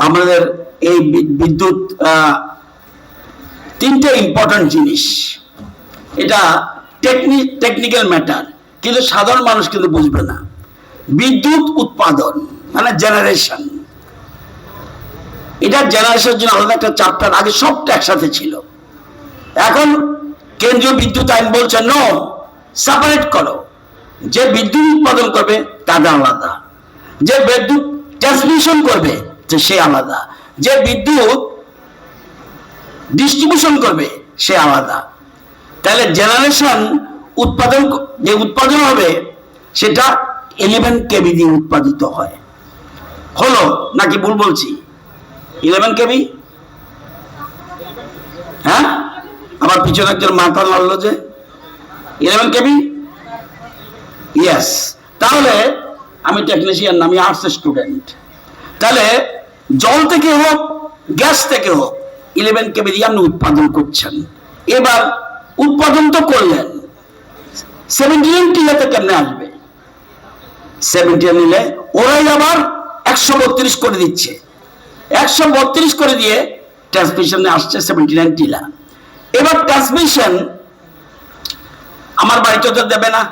আমাদের এই বিদ্যুৎ তিনটে ইম্পর্টেন্ট জিনিস। এটা টেকনিক্যাল ম্যাটার, কিন্তু সাধারণ মানুষ কিন্তু বুঝবে না। বিদ্যুৎ উৎপাদন মানে জেনারেশন, এটা জেনারেশনের জন্য আলাদা একটা চ্যাপ্টার, আগে সবটা একসাথে ছিল। এখন কেন্দ্রীয় বিদ্যুৎ আইন বলছে নো, সেপারেট করো। যে বিদ্যুৎ উৎপাদন করবে তাদের আলাদা, যে বিদ্যুৎ ট্রান্সমিশন করবে সে আলাদা, যে বিদ্যুৎ ডিস্ট্রিবিউশন করবে সে আলাদা। তাহলে জেনারেশন উৎপাদন, যে উৎপাদন হবে সেটা 11 কেভি দিয়ে উৎপাদিত হয়। হলো নাকি ভুল বলছি? 11 কেভি? হ্যাঁ, আমার পিছনে একজন মাথা নাড়লো যে 11 কেভি। ইয়েস। তাহলে আমি টেকনিশিয়ান, আমি আর্টস স্টুডেন্ট। তাহলে জল থেকে হোক গ্যাস থেকে হোক 11 কেভি দিয়ে আপনি উৎপাদন করছেন। এবার উৎপাদন তো করলেন, 79 টিলাতে কেমনে আসবে? 70 নিলে ওরাই আবার 132 করে দিচ্ছে, 132 করে দিয়ে ট্রান্সমিশনে আসছে 79 টিলা। এবার ট্রান্সমিশন আমার বাড়িতে তো দেবে না,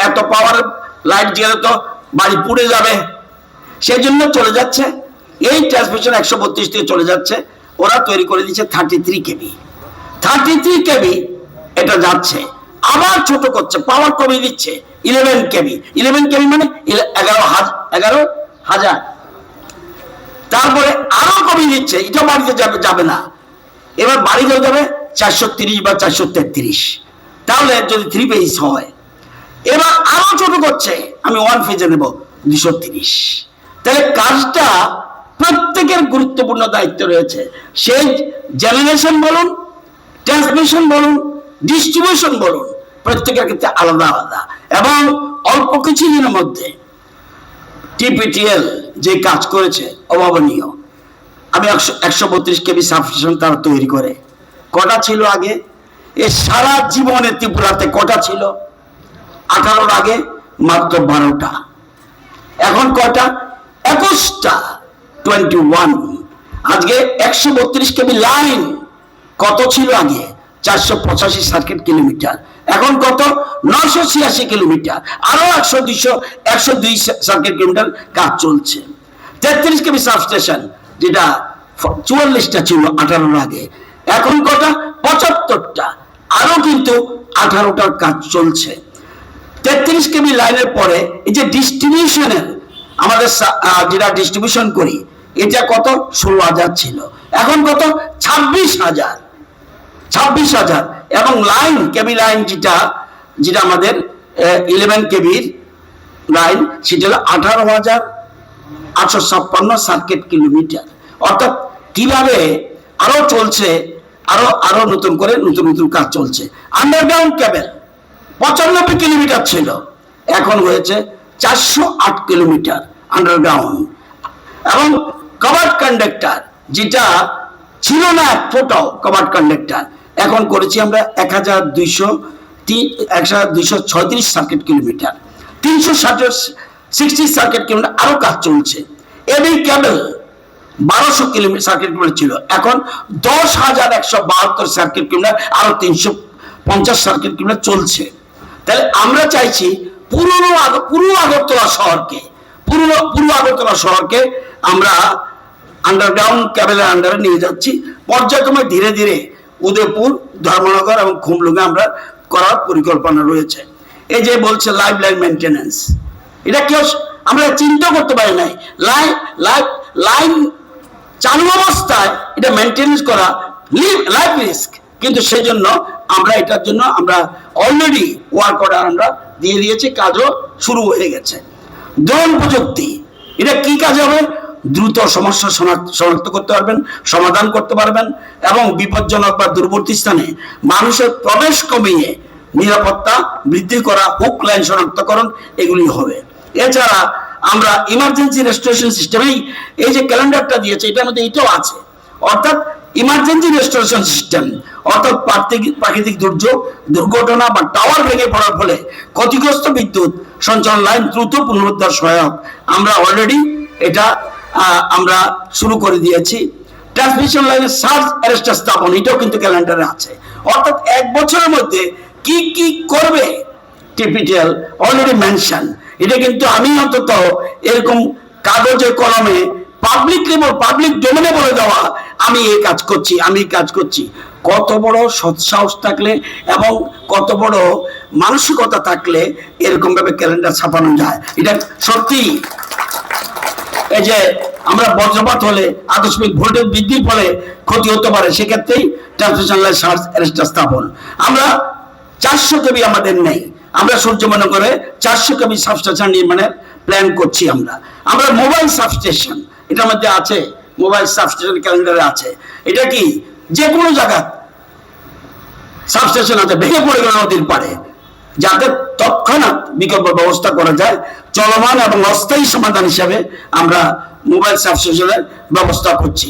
এত পাওয়ার লাইট গেলে তো বাড়ি পুড়ে যাবে, সেই জন্য চলে যাচ্ছে এই ট্রান্সমিশন 132 থেকে চলে যাচ্ছে। ওরা তৈরি করে দিচ্ছে 33 কেভি। 33 কেভি এটা যাচ্ছে, আবার ছোট করছে, পাওয়ার কমিয়ে দিচ্ছে 11 কেভি। 11 কেভি মানে 11,000। তারপরে আরো কমিয়ে দিচ্ছে, এটা বাড়িতে যাবে না। এবার বাড়ি হয়ে যাবে 430 বা 433। তাহলে যদি 3 ফেজ হয়, এবার আরো ছোট করছে, আমি 1 ফেজে নেব 230। তাহলে কাজটা প্রত্যেকের গুরুত্বপূর্ণ দায়িত্ব রয়েছে। সেই জেনারেশন বলুন, ট্রান্সমিশন বলুন, ডিস্ট্রিবিউশন বলুন, প্রত্যেকের ক্ষেত্রে আলাদা আলাদা। এবং অল্প কিছুদিনের মধ্যে টিপিটিএল যে কাজ করেছে অভাবনীয়। আমি 132 কেভি সাবস্টেশন তারা তৈরি করে, কটা ছিল আগে? এ সারা জীবনে ত্রিপুরাতে কটা ছিল? 18 আগে মাত্র 12টা, এখন কয়টা? 21টা, 21। আজকে 132 কেভি লাইন কত ছিল আগে? 485 সার্কিট কিলোমিটার, এখন কত? 986 কিলোমিটার। আরো 102 সার্কিট কিলোমিটার কাজ চলছে। 33 কেভি সাবস্টেশন যেটা 44টা ছিল 18 আগে, এখন কটা? 75টা, আরো কিন্তু 18টার কাজ চলছে। 33 কেভি লাইনের পরে এই যে ডিস্ট্রিবিউশনের আমাদের যেটা ডিস্ট্রিবিউশন করি, এটা কত? 16,000 ছিল, এখন কত? 26,000। এবং লাইন কেভি লাইন যেটা আমাদের 11 কেভির লাইন, সেটা হলো 18,856 সার্কিট কিলোমিটার। অর্থাৎ কিভাবে আরো চলছে, আরো নতুন করে নতুন কাজ চলছে। আন্ডারগ্রাউন্ড কেবল 95 কিলোমিটার ছিল, এখন হয়েছে 408 কিলোমিটার আন্ডারগ্রাউন্ড। এবং কভার্ড কন্ডাক্টর যেটা ছিল না এক ফুটও কভার্ড কন্ডাক্টর, এখন করেছি আমরা 1236 সার্কিট কিলোমিটার, 360 সার্কিট কিলোমিটার আরো কাজ চলছে। এই কেবল 1200 কিলোমিটার সার্কিট কিলোমিটার ছিল, এখন 10,172 সার্কিট কিলোমিটার, আরো 350 সার্কিট কিলোমিটার চলছে। তাহলে আমরা চাইছি পুরো আগরতলা শহরকে আমরা আন্ডারগ্রাউন্ড কেবলের আন্ডারে নিয়ে যাচ্ছি। পর্যায়ক্রমে ধীরে ধীরে উদয়পুর, ধর্মনগর এবং খুমলুঙে আমরা করার পরিকল্পনা রয়েছে। এই যে বলছে লাইফ লাইন মেনটেন্যান্স, এটা কেউ আমরা চিন্তা করতে পারি নাই। লাইন চালু অবস্থায় এটা মেনটেন্যান্স করা লাইফ রিস্ক, কিন্তু সেই জন্য আমরা এটার জন্য আমরা অলরেডি ওয়ার্ক অর্ডার আমরা দিয়ে দিয়েছি, কাজও শুরু হয়ে গেছে। ড্রোন প্রযুক্তি, এটা কি কাজ হবে? দ্রুত সমস্যা শনাক্ত করতে পারবেন, সমাধান করতে পারবেন, এবং বিপজ্জনক বা দূরবর্তী স্থানে মানুষের প্রবেশ কমিয়ে নিরাপত্তা বৃদ্ধি করা, হুক লাইন শনাক্তকরণ, এগুলি হবে। এছাড়া আমরা ইমার্জেন্সি রেস্টোরেশন সিস্টেম, এই যে ক্যালেন্ডারটা দিয়েছে এটার মধ্যে এটাও আছে। অর্থাৎ ইমার্জেন্সি রেস্টোরেশন সিস্টেম, অর্থাৎ প্রাকৃতিক দুর্যোগ, দুর্ঘটনা বা টাওয়ার ভেঙে পড়ার ফলে ক্ষতিগ্রস্ত বিদ্যুৎ সঞ্চালন লাইন দ্রুত পুনরুদ্ধার সহায়ক। আমরা অলরেডি এটা আমরা শুরু করে দিয়েছি। ট্রান্সমিশন লাইনের সার্চ অ্যারেস্টার স্থাপন, এটাও কিন্তু ক্যালেন্ডারে আছে। অর্থাৎ 1 বছরের মধ্যে কি কি করবে টিপিটিএল অলরেডি মেনশন। এটা কিন্তু আমি অন্তত এরকম কাগজে কলমে পাবলিক ডোমেনে বলে দেওয়া, আমি এই কাজ করছি, আমি এই কাজ করছি। কত বড় সৎসাহস থাকলে এবং কত বড় মানসিকতা থাকলে এরকম ভাবে ক্যালেন্ডার ছাপানো যায়। এটা সত্যি। এই যে আমরা বজ্রপাত হলে, আকস্মিক ভোল্টেজ বৃদ্ধির ফলে ক্ষতি হতে পারে, সেক্ষেত্রেই ট্রান্সমিশন লাইন সার্চ অ্যারেস্টার স্থাপন। আমরা 400 কেবি আমাদের নেই, আমরা সূর্য মনে করে 400 কেবি সাবস্টেশন নির্মাণের প্ল্যান করছি। আমরা মোবাইল সাবস্টেশন, এটার মধ্যে আছে, মোবাইল সাবস্টেশন ক্যালেন্ডারে আছে। এটা কি যে কোনো জায়গা সাবস্টেশন আছে, ভেঙে পড়ে গেল নদীর পাড়ে, যাতে তৎক্ষণাৎ বিকল্প ব্যবস্থা করা যায়। চলমান এবং অস্থায়ী সমাধান হিসাবে আমরা মোবাইল সাবস্টেশনের ব্যবস্থা করছি।